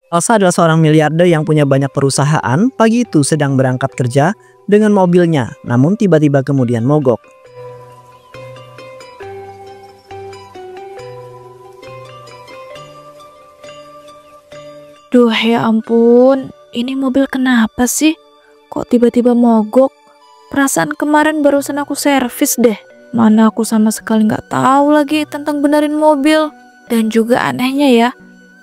Elsa adalah seorang miliarder yang punya banyak perusahaan. Pagi itu sedang berangkat kerja dengan mobilnya, namun tiba-tiba kemudian mogok. Duh ya ampun, ini mobil kenapa sih? Kok tiba-tiba mogok? Perasaan kemarin barusan aku servis deh. Mana aku sama sekali nggak tahu lagi tentang benerin mobil. Dan juga anehnya ya,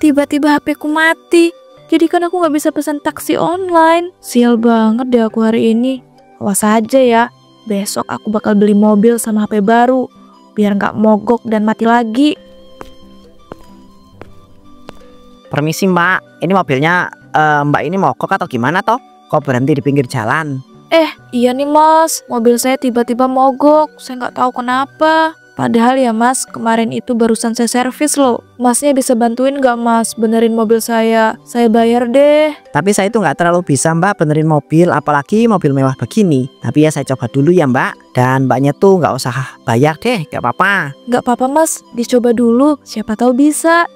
tiba-tiba HP ku mati. Jadi kan aku nggak bisa pesan taksi online. Sial banget deh aku hari ini. Awas aja ya, besok aku bakal beli mobil sama HP baru. Biar nggak mogok dan mati lagi. Permisi mbak, ini mobilnya mbak ini mogok atau gimana toh? Kok berhenti di pinggir jalan? Iya nih mas, mobil saya tiba-tiba mogok. Saya nggak tahu kenapa. Padahal ya mas, kemarin itu barusan saya servis loh. Masnya bisa bantuin nggak mas benerin mobil saya? Saya bayar deh. Tapi saya itu nggak terlalu bisa mbak benerin mobil, apalagi mobil mewah begini. Tapi ya saya coba dulu ya mbak. Dan mbaknya tuh nggak usah bayar deh, nggak apa-apa. Nggak apa-apa mas, dicoba dulu. Siapa tahu bisa.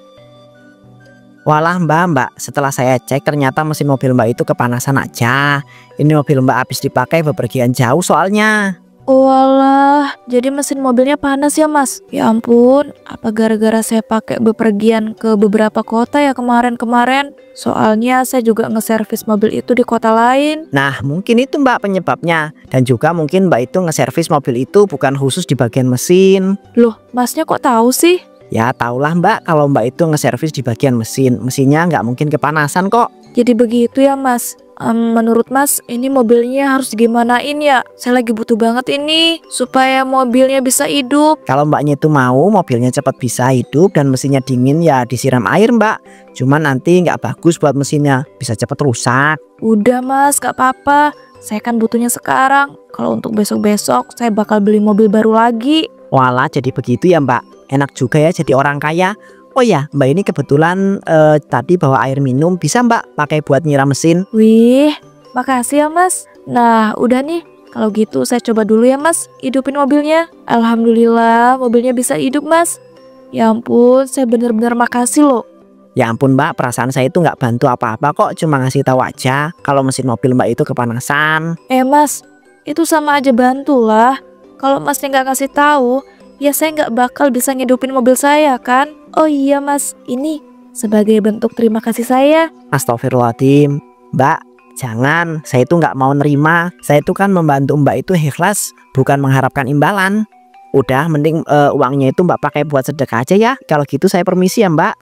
Walah mbak, setelah saya cek ternyata mesin mobil mbak itu kepanasan aja. Ini mobil mbak habis dipakai bepergian jauh soalnya. Walah, jadi mesin mobilnya panas ya mas? Ya ampun, apa gara-gara saya pakai bepergian ke beberapa kota ya kemarin-kemarin? Soalnya saya juga ngeservis mobil itu di kota lain. Nah mungkin itu mbak penyebabnya. Dan juga mungkin mbak itu ngeservis mobil itu bukan khusus di bagian mesin. Loh, masnya kok tahu sih? Ya taulah mbak, kalau mbak itu ngeservis di bagian mesin, mesinnya nggak mungkin kepanasan kok. Jadi begitu ya mas? Menurut mas, ini mobilnya harus gimanain ya? Saya lagi butuh banget ini, supaya mobilnya bisa hidup. Kalau mbaknya itu mau mobilnya cepat bisa hidup dan mesinnya dingin ya disiram air mbak. Cuman nanti nggak bagus buat mesinnya, bisa cepat rusak. Udah mas, gak apa-apa. Saya kan butuhnya sekarang. Kalau untuk besok-besok, saya bakal beli mobil baru lagi. Walah jadi begitu ya mbak, enak juga ya jadi orang kaya. Oh ya mbak ini kebetulan tadi bawa air minum, bisa mbak pakai buat nyiram mesin. Wih, makasih ya mas. Nah udah nih, kalau gitu saya coba dulu ya mas, hidupin mobilnya. Alhamdulillah mobilnya bisa hidup mas. Ya ampun, saya bener-bener makasih loh. Ya ampun mbak, perasaan saya itu nggak bantu apa-apa kok, cuma ngasih tahu aja kalau mesin mobil mbak itu kepanasan. Mas, itu sama aja bantu lah. Kalau masnya nggak kasih tahu, ya saya nggak bakal bisa ngidupin mobil saya kan. Oh iya mas, ini sebagai bentuk terima kasih saya. Astagfirullahaladzim, mbak jangan, saya itu nggak mau nerima. Saya itu kan membantu mbak itu ikhlas, bukan mengharapkan imbalan. Udah mending uangnya itu mbak pakai buat sedekah aja ya. Kalau gitu saya permisi ya mbak.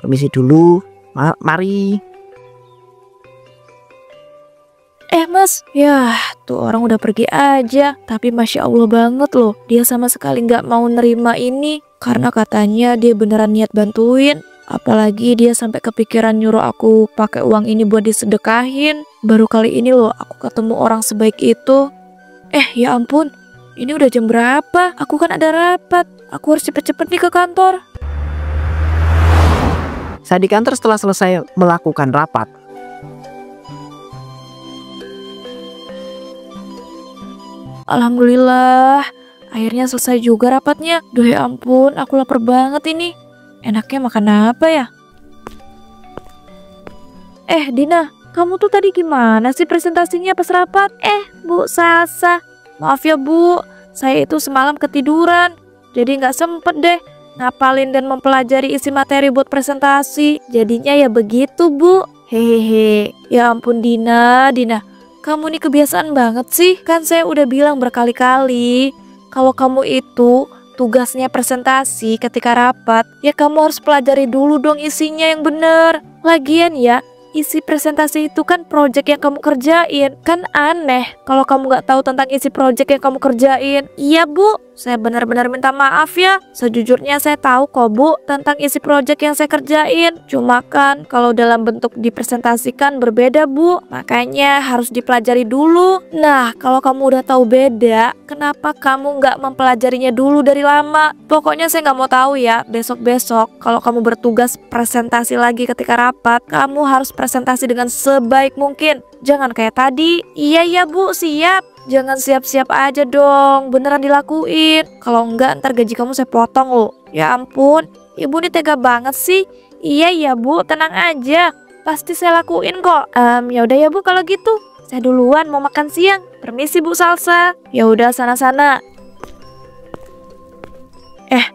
Permisi dulu, mari. Mas, ya tuh orang udah pergi aja. Tapi Masya Allah banget loh, dia sama sekali nggak mau nerima ini. Karena katanya dia beneran niat bantuin. Apalagi dia sampai kepikiran nyuruh aku pakai uang ini buat disedekahin. Baru kali ini loh aku ketemu orang sebaik itu. Ya ampun, ini udah jam berapa? Aku kan ada rapat. Aku harus cepet-cepet nih ke kantor. Saya di kantor setelah selesai melakukan rapat. Alhamdulillah, akhirnya selesai juga rapatnya. Duh ya ampun, aku lapar banget ini. Enaknya makan apa ya? Dina, kamu tuh tadi gimana sih presentasinya pas rapat? Bu Salsa, maaf ya bu, saya itu semalam ketiduran. Jadi nggak sempet deh ngapalin dan mempelajari isi materi buat presentasi. Jadinya ya begitu bu. Hehehe, ya ampun Dina. Kamu nih kebiasaan banget sih. Kan saya udah bilang berkali-kali, kalau kamu itu tugasnya presentasi ketika rapat, ya kamu harus pelajari dulu dong isinya yang bener. Lagian ya, isi presentasi itu kan project yang kamu kerjain. Kan aneh kalau kamu nggak tahu tentang isi project yang kamu kerjain. Iya bu, saya benar-benar minta maaf ya. Sejujurnya saya tahu kok bu tentang isi project yang saya kerjain. Cuma kan kalau dalam bentuk dipresentasikan berbeda bu. Makanya harus dipelajari dulu. Nah kalau kamu udah tahu beda, kenapa kamu nggak mempelajarinya dulu dari lama? Pokoknya saya nggak mau tahu ya. Besok-besok kalau kamu bertugas presentasi lagi ketika rapat, kamu harus presentasi dengan sebaik mungkin. Jangan kayak tadi. Iya bu, siap. Jangan siap-siap aja dong, beneran dilakuin. Kalau enggak ntar gaji kamu saya potong loh. Ya ampun, ibu ini tega banget sih. Iya bu, tenang aja. pasti saya lakuin kok. Ya udah ya Bu kalau gitu. Saya duluan mau makan siang. Permisi Bu Salsa. Ya udah sana-sana.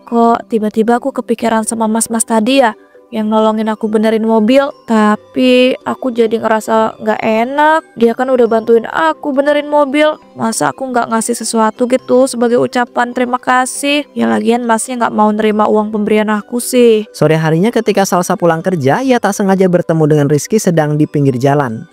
Kok tiba-tiba aku kepikiran sama mas-mas tadi ya, yang nolongin aku benerin mobil. Tapi aku jadi ngerasa nggak enak. Dia kan udah bantuin aku benerin mobil. Masa aku nggak ngasih sesuatu gitu sebagai ucapan terima kasih? Ya lagian masnya nggak mau nerima uang pemberian aku sih. Sore harinya ketika Salsa pulang kerja, ia tak sengaja bertemu dengan Rizky sedang di pinggir jalan.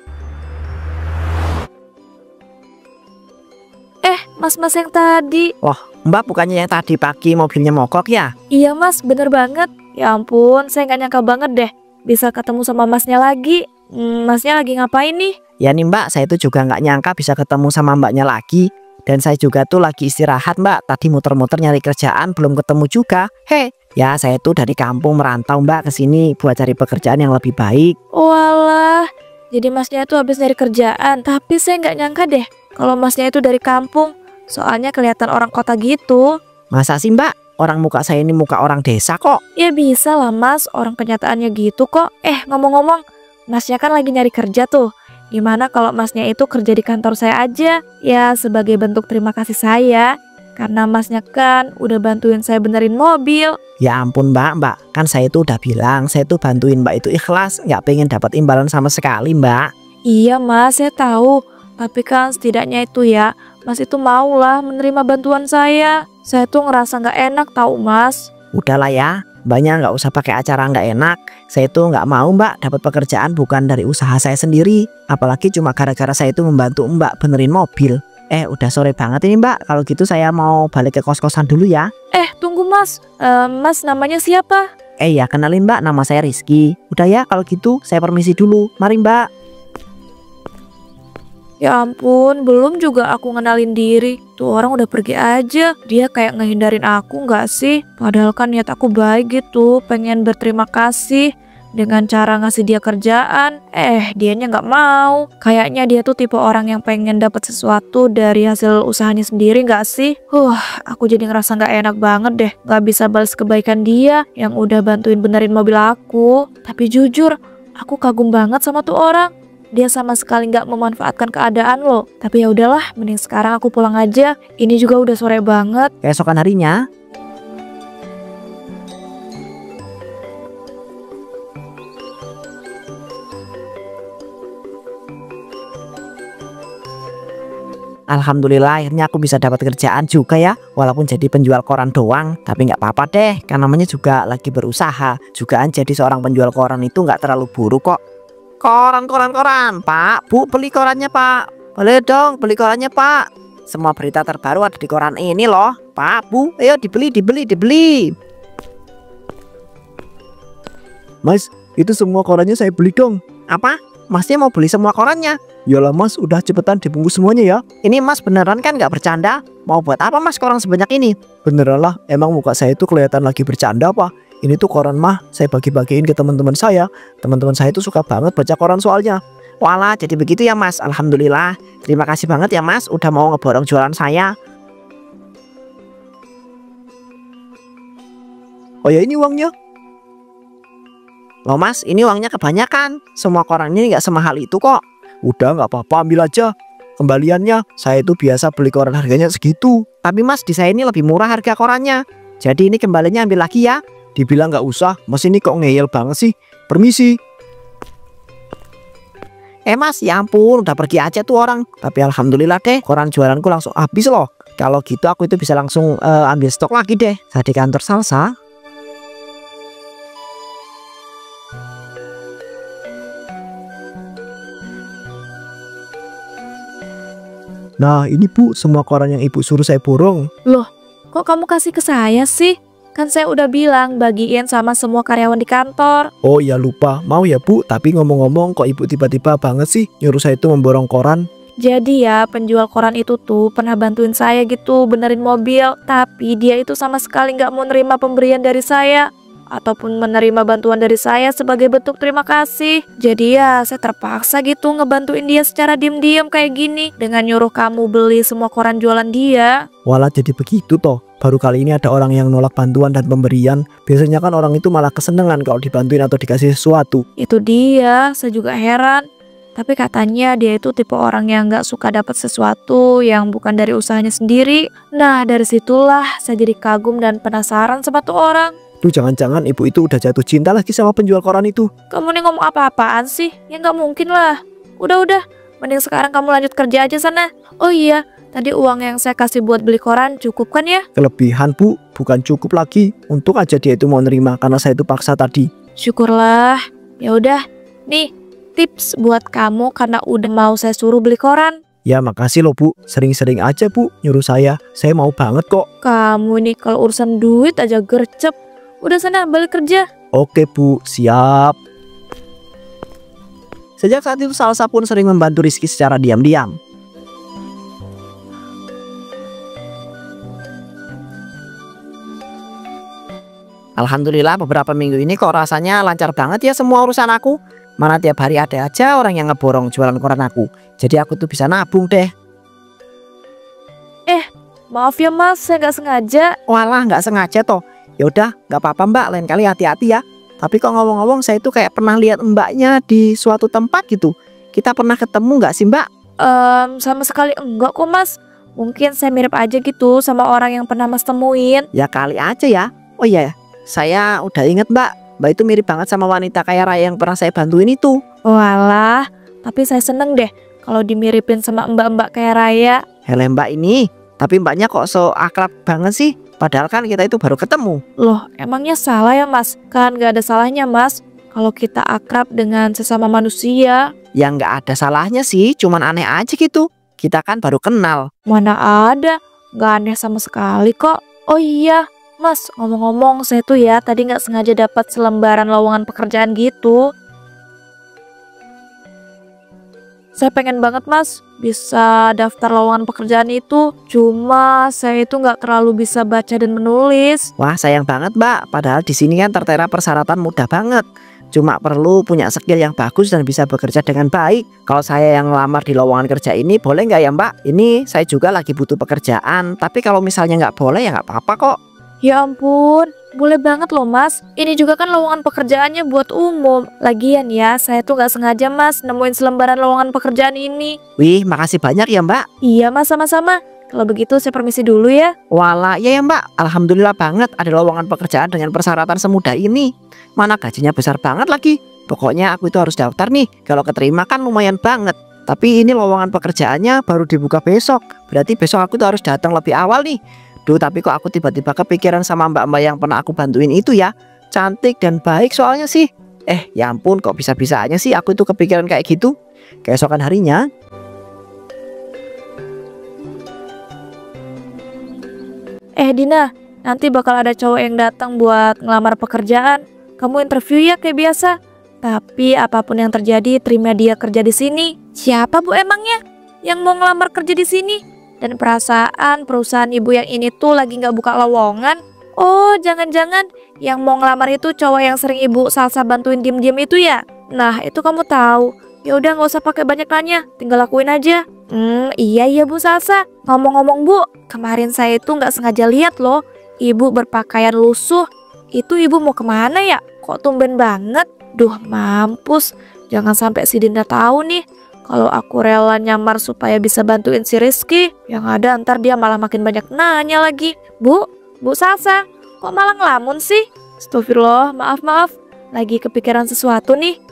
Mas-mas yang tadi. Wah, Mbak bukannya yang tadi pagi mobilnya mogok ya? Iya mas, bener banget. Ya ampun, saya nggak nyangka banget deh bisa ketemu sama masnya lagi. Masnya lagi ngapain nih? Ya nih Mbak, saya itu juga nggak nyangka bisa ketemu sama Mbaknya lagi. Dan saya juga tuh lagi istirahat Mbak. Tadi muter-muter nyari kerjaan belum ketemu juga. Ya saya tuh dari kampung merantau Mbak ke sini buat cari pekerjaan yang lebih baik. Walah, jadi masnya itu habis nyari kerjaan. Tapi saya nggak nyangka deh kalau masnya itu dari kampung. Soalnya kelihatan orang kota gitu. Masa sih Mbak? Orang muka saya ini muka orang desa kok. Ya bisa lah mas, orang kenyataannya gitu kok. Ngomong-ngomong, masnya kan lagi nyari kerja tuh. Gimana kalau masnya itu kerja di kantor saya aja? Ya sebagai bentuk terima kasih saya. Karena masnya kan udah bantuin saya benerin mobil. Ya ampun Mbak, kan saya itu udah bilang saya tuh bantuin Mbak itu ikhlas, nggak pengen dapat imbalan sama sekali Mbak. Iya mas, saya tahu. Tapi kan setidaknya itu ya, mas itu maulah menerima bantuan saya. Saya tuh ngerasa nggak enak tahu mas. Udahlah ya, Mbaknya nggak usah pakai acara nggak enak. Saya itu nggak mau Mbak dapat pekerjaan bukan dari usaha saya sendiri. Apalagi cuma gara-gara saya itu membantu Mbak benerin mobil. Udah sore banget ini Mbak. Kalau gitu saya mau balik ke kos-kosan dulu ya. Tunggu mas. Mas namanya siapa? Ya kenalin Mbak, nama saya Rizky. Udah ya kalau gitu saya permisi dulu. Mari Mbak. Ya ampun, belum juga aku ngenalin diri. Tuh orang udah pergi aja. Dia kayak ngehindarin aku nggak sih? Padahal kan niat aku baik gitu, pengen berterima kasih dengan cara ngasih dia kerjaan. Dianya nggak mau. Kayaknya dia tuh tipe orang yang pengen dapat sesuatu dari hasil usahanya sendiri nggak sih? Aku jadi ngerasa nggak enak banget deh. Nggak bisa balas kebaikan dia yang udah bantuin benerin mobil aku. Tapi jujur, aku kagum banget sama tuh orang. Dia sama sekali nggak memanfaatkan keadaan loh. Tapi ya udahlah, mending sekarang aku pulang aja. Ini juga udah sore banget. Keesokan harinya, alhamdulillah akhirnya aku bisa dapat kerjaan juga ya. Walaupun jadi penjual koran doang, tapi nggak apa-apa deh. Kan namanya juga lagi berusaha. Jugaan jadi seorang penjual koran itu nggak terlalu buruk kok. Koran. Pak, Bu beli korannya Pak. Boleh dong beli korannya Pak. Semua berita terbaru ada di koran ini loh. Pak, Bu, ayo dibeli. Mas, itu semua korannya saya beli dong. Apa? Masnya mau beli semua korannya? Yalah mas, udah cepetan dibungkus semuanya ya. Ini Mas beneran kan nggak bercanda? Mau buat apa Mas koran sebanyak ini? Beneran lah, emang muka saya itu kelihatan lagi bercanda apa? Ini tuh koran mah saya bagi-bagiin ke teman-teman saya. Teman-teman saya tuh suka banget baca koran soalnya. Walah, jadi begitu ya Mas. Alhamdulillah. Terima kasih banget ya Mas udah mau ngeborong jualan saya. Oh ya, ini uangnya. Loh Mas, ini uangnya kebanyakan. Semua koran ini nggak semahal itu kok. Udah nggak apa-apa, ambil aja. Kembaliannya, saya itu biasa beli koran harganya segitu. Tapi Mas, di saya ini lebih murah harga korannya. Jadi ini kembalinya ambil lagi ya. Dibilang nggak usah, mas ini kok ngeyel banget sih. Permisi. Mas, ya ampun, udah pergi aja tuh orang. Tapi alhamdulillah deh, koran jualanku langsung habis loh. Kalau gitu aku itu bisa langsung ambil stok lagi deh. Saat di kantor Salsa. Nah ini Bu, semua koran yang ibu suruh saya borong. Loh, kok kamu kasih ke saya sih? Kan saya udah bilang bagiin sama semua karyawan di kantor. Oh ya lupa, mau ya Bu, tapi ngomong-ngomong kok ibu tiba-tiba banget sih nyuruh saya itu memborong koran. Jadi ya penjual koran itu tuh pernah bantuin saya gitu benerin mobil. Tapi dia itu sama sekali nggak mau nerima pemberian dari saya ataupun menerima bantuan dari saya sebagai bentuk terima kasih. Jadi ya saya terpaksa gitu ngebantuin dia secara diem-diem kayak gini dengan nyuruh kamu beli semua koran jualan dia. Walah jadi begitu toh. Baru kali ini ada orang yang nolak bantuan dan pemberian. Biasanya kan orang itu malah kesenangan kalau dibantuin atau dikasih sesuatu. Itu dia, saya juga heran. Tapi katanya dia itu tipe orang yang gak suka dapat sesuatu yang bukan dari usahanya sendiri. Nah, dari situlah saya jadi kagum dan penasaran sama tuh orang. Tuh jangan-jangan ibu itu udah jatuh cinta lagi sama penjual koran itu. Kamu nih ngomong apa-apaan sih? Ya gak mungkin lah. Udah, mending sekarang kamu lanjut kerja aja sana. Oh iya, tadi uang yang saya kasih buat beli koran cukup kan ya? Kelebihan bu, bukan cukup lagi. Untung aja dia itu mau nerima karena saya itu paksa tadi. Syukurlah. Ya udah, nih tips buat kamu karena udah mau saya suruh beli koran. Ya makasih loh bu, sering-sering aja bu nyuruh saya mau banget kok. Kamu nih kalau urusan duit aja gercep. Udah sana balik kerja. Oke bu, siap. Sejak saat itu Salsa pun sering membantu Rizky secara diam-diam. Alhamdulillah beberapa minggu ini kok rasanya lancar banget ya semua urusan aku. Mana tiap hari ada aja orang yang ngeborong jualan koran aku. Jadi aku tuh bisa nabung deh. Maaf ya mas, saya nggak sengaja. Walah nggak sengaja toh. Yaudah nggak apa-apa mbak, lain kali hati-hati ya. Tapi kok ngomong-ngomong saya itu kayak pernah lihat mbaknya di suatu tempat gitu. Kita pernah ketemu nggak sih mbak? Sama sekali enggak kok mas. Mungkin saya mirip aja gitu sama orang yang pernah mas temuin. Ya kali aja ya. Oh iya, saya udah inget mbak. Mbak itu mirip banget sama wanita kaya raya yang pernah saya bantuin itu. Walah, tapi saya seneng deh kalau dimiripin sama mbak-mbak kaya raya. Hele mbak ini, tapi mbaknya kok so akrab banget sih? Padahal kan kita itu baru ketemu. Loh, emangnya salah ya mas? Kan gak ada salahnya mas kalau kita akrab dengan sesama manusia. Ya nggak ada salahnya sih, cuman aneh aja gitu. Kita kan baru kenal. Mana ada, gak aneh sama sekali kok. Oh iya, mas, ngomong-ngomong saya tuh ya tadi gak sengaja dapat selembaran lowongan pekerjaan gitu. Saya pengen banget mas bisa daftar lowongan pekerjaan itu. Cuma saya itu nggak terlalu bisa baca dan menulis. Wah sayang banget mbak, padahal di sini kan tertera persyaratan mudah banget. Cuma perlu punya skill yang bagus dan bisa bekerja dengan baik. Kalau saya yang ngelamar di lowongan kerja ini boleh nggak ya mbak? Ini saya juga lagi butuh pekerjaan. Tapi kalau misalnya nggak boleh ya nggak apa-apa kok. Ya ampun, boleh banget loh mas. Ini juga kan lowongan pekerjaannya buat umum. Lagian ya, saya tuh nggak sengaja mas nemuin selembaran lowongan pekerjaan ini. Wih makasih banyak ya mbak. Iya mas, sama-sama. Kalau begitu saya permisi dulu ya. Walah ya mbak, alhamdulillah banget ada lowongan pekerjaan dengan persyaratan semudah ini. Mana gajinya besar banget lagi. Pokoknya aku itu harus daftar nih. Kalau keterima kan lumayan banget. Tapi ini lowongan pekerjaannya baru dibuka besok. Berarti besok aku tuh harus datang lebih awal nih. Duh tapi kok aku tiba-tiba kepikiran sama mbak-mbak yang pernah aku bantuin itu ya. Cantik dan baik soalnya sih. Ya ampun kok bisa-bisanya sih aku itu kepikiran kayak gitu. Keesokan harinya Dina, nanti bakal ada cowok yang datang buat ngelamar pekerjaan. Kamu interview ya kayak biasa. Tapi apapun yang terjadi, terima dia kerja di sini. Siapa bu emangnya yang mau ngelamar kerja di sini? Dan perasaan perusahaan ibu yang ini tuh lagi nggak buka lowongan. Oh, jangan-jangan yang mau ngelamar itu cowok yang sering ibu Salsa bantuin diem-diem itu ya? Nah, itu kamu tahu. Ya udah nggak usah pakai banyak tanya, tinggal lakuin aja. Iya Bu Salsa. Ngomong-ngomong Bu, kemarin saya itu nggak sengaja lihat loh, ibu berpakaian lusuh. Itu ibu mau kemana ya? Kok tumben banget? Duh mampus, jangan sampai si Dinda tahu nih kalau aku rela nyamar supaya bisa bantuin si Rizky. Yang ada ntar dia malah makin banyak nanya lagi. Bu Salsa, kok malah ngelamun sih? Astagfirullah, maaf. Lagi kepikiran sesuatu nih.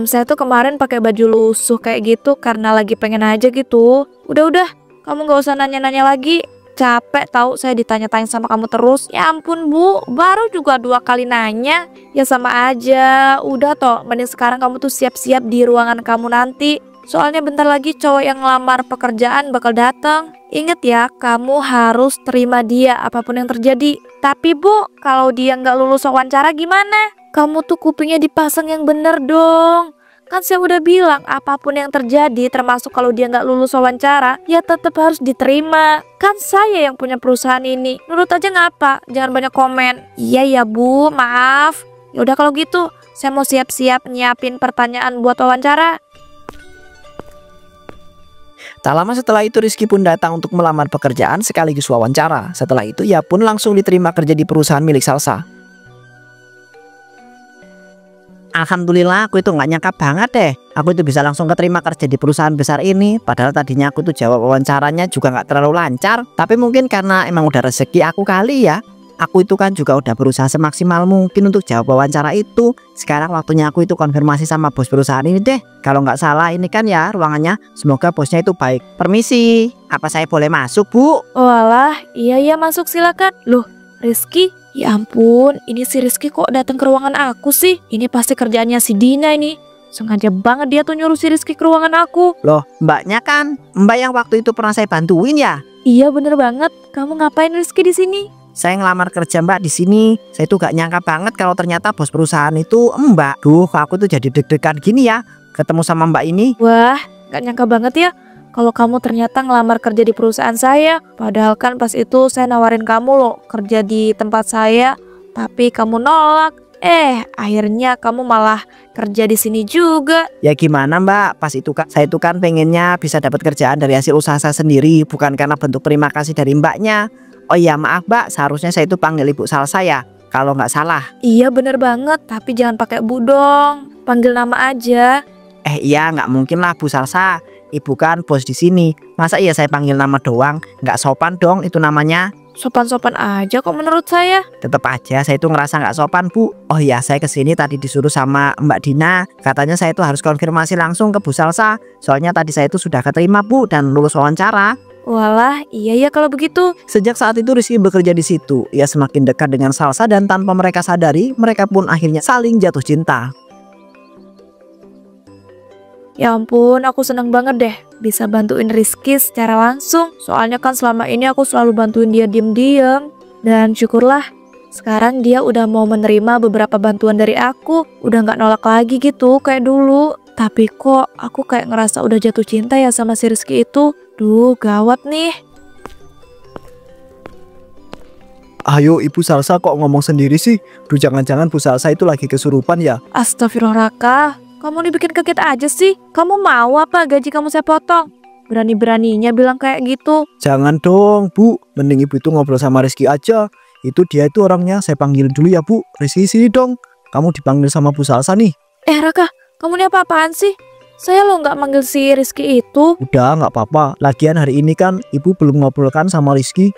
Saya tuh kemarin pakai baju lusuh kayak gitu karena lagi pengen aja gitu. Udah, kamu gak usah nanya-nanya lagi. Capek tahu saya ditanya-tanya sama kamu terus. Ya ampun Bu, baru juga 2 kali nanya. Ya sama aja. Udah toh, mending sekarang kamu tuh siap-siap di ruangan kamu nanti. Soalnya bentar lagi cowok yang ngelamar pekerjaan bakal datang. Ingat ya, kamu harus terima dia apapun yang terjadi. Tapi Bu, kalau dia nggak lulus wawancara gimana? Kamu tuh kupingnya dipasang yang bener dong. Kan saya udah bilang apapun yang terjadi termasuk kalau dia nggak lulus wawancara ya tetap harus diterima. Kan saya yang punya perusahaan ini. Nurut aja ngapa? Jangan banyak komen. Iya ya Bu, maaf. Ya udah kalau gitu saya mau siap-siap nyiapin pertanyaan buat wawancara. Tak lama setelah itu Rizky pun datang untuk melamar pekerjaan sekaligus wawancara. Setelah itu ia pun langsung diterima kerja di perusahaan milik Salsa. Alhamdulillah, aku itu nggak nyangka banget deh. Aku itu bisa langsung keterima kerja di perusahaan besar ini. Padahal tadinya aku tuh jawab wawancaranya juga nggak terlalu lancar. Tapi mungkin karena emang udah rezeki aku kali ya. Aku itu kan juga udah berusaha semaksimal mungkin untuk jawab wawancara itu. Sekarang waktunya aku itu konfirmasi sama bos perusahaan ini deh. Kalau nggak salah ini kan ya ruangannya. Semoga bosnya itu baik. Permisi, apa saya boleh masuk, Bu? Walah, iya masuk silakan. Loh, Rizky? Ya ampun, ini si Rizky kok datang ke ruangan aku sih? Ini pasti kerjaannya si Dina ini. Sengaja banget dia tuh nyuruh si Rizky ke ruangan aku. Loh, mbaknya kan? Mbak yang waktu itu pernah saya bantuin ya? Iya bener banget. Kamu ngapain Rizky di sini? Saya ngelamar kerja mbak di sini. Saya tuh gak nyangka banget kalau ternyata bos perusahaan itu mbak. Duh, aku tuh jadi deg-degan gini ya ketemu sama mbak ini. Wah, gak nyangka banget ya kalau kamu ternyata ngelamar kerja di perusahaan saya. Padahal kan pas itu saya nawarin kamu loh kerja di tempat saya, tapi kamu nolak. Akhirnya kamu malah kerja di sini juga. Ya gimana mbak, pas itu kan saya itu kan pengennya bisa dapat kerjaan dari hasil usaha saya sendiri, bukan karena bentuk terima kasih dari mbaknya. Oh iya maaf mbak, seharusnya saya itu panggil Ibu Salsa ya, kalau nggak salah. Iya bener banget, tapi jangan pakai Bu dong, panggil nama aja. Iya nggak mungkin lah Bu Salsa, Ibu kan bos di sini. Masa iya saya panggil nama doang? Nggak sopan dong itu namanya. Sopan-sopan aja kok menurut saya. Tetap aja saya itu ngerasa nggak sopan Bu. Oh iya saya kesini tadi disuruh sama Mbak Dina. Katanya saya itu harus konfirmasi langsung ke Bu Salsa. Soalnya tadi saya itu sudah keterima Bu dan lulus wawancara. Walah, iya ya kalau begitu. Sejak saat itu Rizky bekerja di situ. Ia semakin dekat dengan Salsa dan tanpa mereka sadari, mereka pun akhirnya saling jatuh cinta. Ya ampun, aku seneng banget deh bisa bantuin Rizky secara langsung. Soalnya kan selama ini aku selalu bantuin dia diem-diem. Dan syukurlah, sekarang dia udah mau menerima beberapa bantuan dari aku. Udah gak nolak lagi gitu kayak dulu. Tapi kok aku kayak ngerasa udah jatuh cinta ya sama si Rizky itu. Duh, gawat nih. Ayo Ibu Salsa kok ngomong sendiri sih? Duh jangan-jangan Bu Salsa itu lagi kesurupan ya? Astagfirullah Raka, kamu dibikin kaget aja sih. Kamu mau apa gaji kamu saya potong? Berani-beraninya bilang kayak gitu. Jangan dong Bu, mending Ibu itu ngobrol sama Rizky aja. Itu dia itu orangnya, saya panggil dulu ya Bu. Rizky sini dong, kamu dipanggil sama Bu Salsa nih. Raka, kamu ini apa-apaan sih? Saya lo nggak manggil si Rizky itu. Udah nggak apa-apa, lagian hari ini kan Ibu belum ngobrolkan sama Rizky.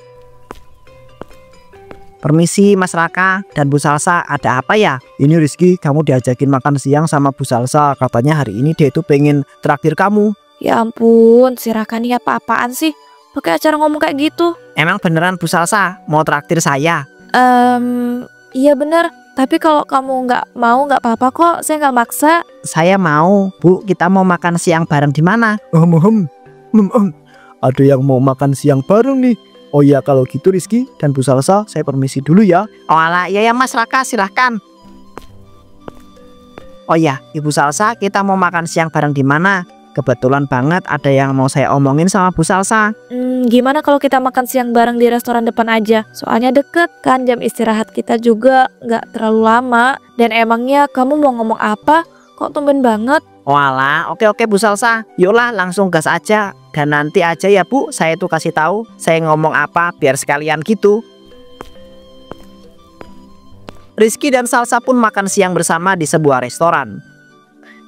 Permisi Mas Raka dan Bu Salsa, ada apa ya? Ini Rizky, kamu diajakin makan siang sama Bu Salsa. Katanya hari ini dia itu pengen traktir kamu. Ya ampun, si Raka ini apa-apaan sih? Pakai acara ngomong kayak gitu. Emang beneran Bu Salsa mau traktir saya? Iya bener. Tapi kalau kamu nggak mau nggak apa-apa kok, saya nggak maksa. Saya mau. Bu, kita mau makan siang bareng di mana? Ada yang mau makan siang bareng nih. Oh ya kalau gitu Rizky dan Bu Salsa, saya permisi dulu ya. Oh alah, iya ya Mas Raka, silahkan. Oh ya, Ibu Salsa, kita mau makan siang bareng di mana? Kebetulan banget ada yang mau saya omongin sama Bu Salsa. Gimana kalau kita makan siang bareng di restoran depan aja? Soalnya deket kan, jam istirahat kita juga nggak terlalu lama. Dan emangnya kamu mau ngomong apa? Kok tumben banget? Walah, oke Bu Salsa. Yuklah langsung gas aja. Dan nanti aja ya Bu, saya tuh kasih tahu saya ngomong apa biar sekalian gitu. Rizky dan Salsa pun makan siang bersama di sebuah restoran.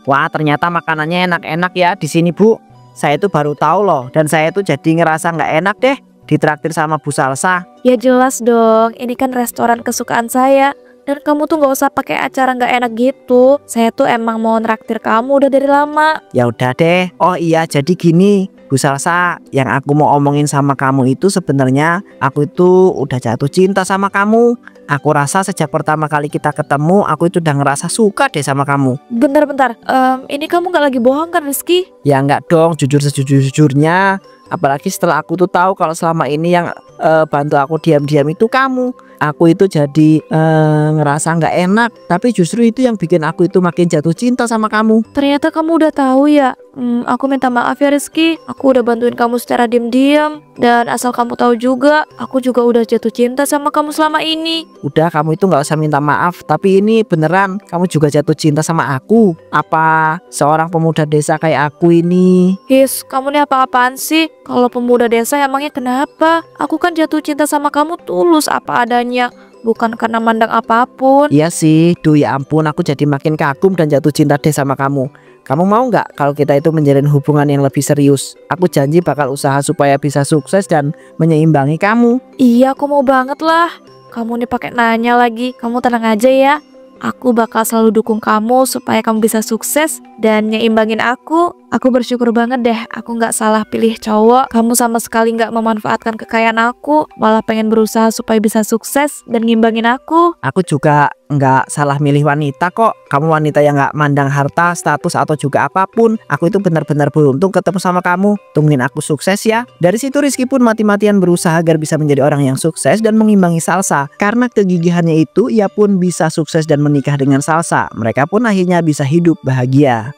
Wah, ternyata makanannya enak-enak ya di sini Bu. Saya itu baru tahu loh, dan saya tuh jadi ngerasa nggak enak deh ditraktir sama Bu Salsa. Ya jelas dong, ini kan restoran kesukaan saya. Dan kamu tuh nggak usah pakai acara nggak enak gitu. Saya tuh emang mau nraktir kamu udah dari lama. Ya udah deh. Oh iya, jadi gini Bu Salsa, yang aku mau omongin sama kamu itu sebenarnya aku itu udah jatuh cinta sama kamu. Aku rasa sejak pertama kali kita ketemu, aku itu udah ngerasa suka deh sama kamu. Bentar, ini kamu nggak lagi bohong kan Rizky? Ya enggak dong, jujur sejujur-jujurnya. Apalagi setelah aku tuh tahu kalau selama ini yang bantu aku diam-diam itu kamu. aku itu jadi ngerasa nggak enak. Tapi justru itu yang bikin aku itu makin jatuh cinta sama kamu. Ternyata kamu udah tahu ya. Aku minta maaf ya Rizky. Aku udah bantuin kamu secara diam-diam. Dan asal kamu tahu juga, aku juga udah jatuh cinta sama kamu selama ini. Udah, kamu itu nggak usah minta maaf. Tapi ini beneran, kamu juga jatuh cinta sama aku. Apa seorang pemuda desa kayak aku ini? His, kamu nih apa-apaan sih? Kalau pemuda desa emangnya kenapa? Aku kan jatuh cinta sama kamu tulus apa adanya. Bukan karena mandang apapun. Iya sih, duh ya ampun, aku jadi makin kagum dan jatuh cinta deh sama kamu. Kamu mau nggak kalau kita itu menjalin hubungan yang lebih serius? Aku janji bakal usaha supaya bisa sukses dan menyeimbangi kamu. Iya, aku mau banget lah. Kamu nih pakai nanya lagi. Kamu tenang aja ya. Aku bakal selalu dukung kamu supaya kamu bisa sukses dan nyeimbangin aku. Aku bersyukur banget deh aku nggak salah pilih cowok. Kamu sama sekali nggak memanfaatkan kekayaan aku, malah pengen berusaha supaya bisa sukses dan ngimbangin aku. Aku juga nggak salah milih wanita kok. Kamu wanita yang nggak mandang harta, status atau juga apapun. Aku itu benar-benar beruntung ketemu sama kamu. Tungguin aku sukses ya. Dari situ Rizky pun mati-matian berusaha agar bisa menjadi orang yang sukses dan mengimbangi Salsa. Karena kegigihannya itu, ia pun bisa sukses dan menikah dengan Salsa. Mereka pun akhirnya bisa hidup bahagia.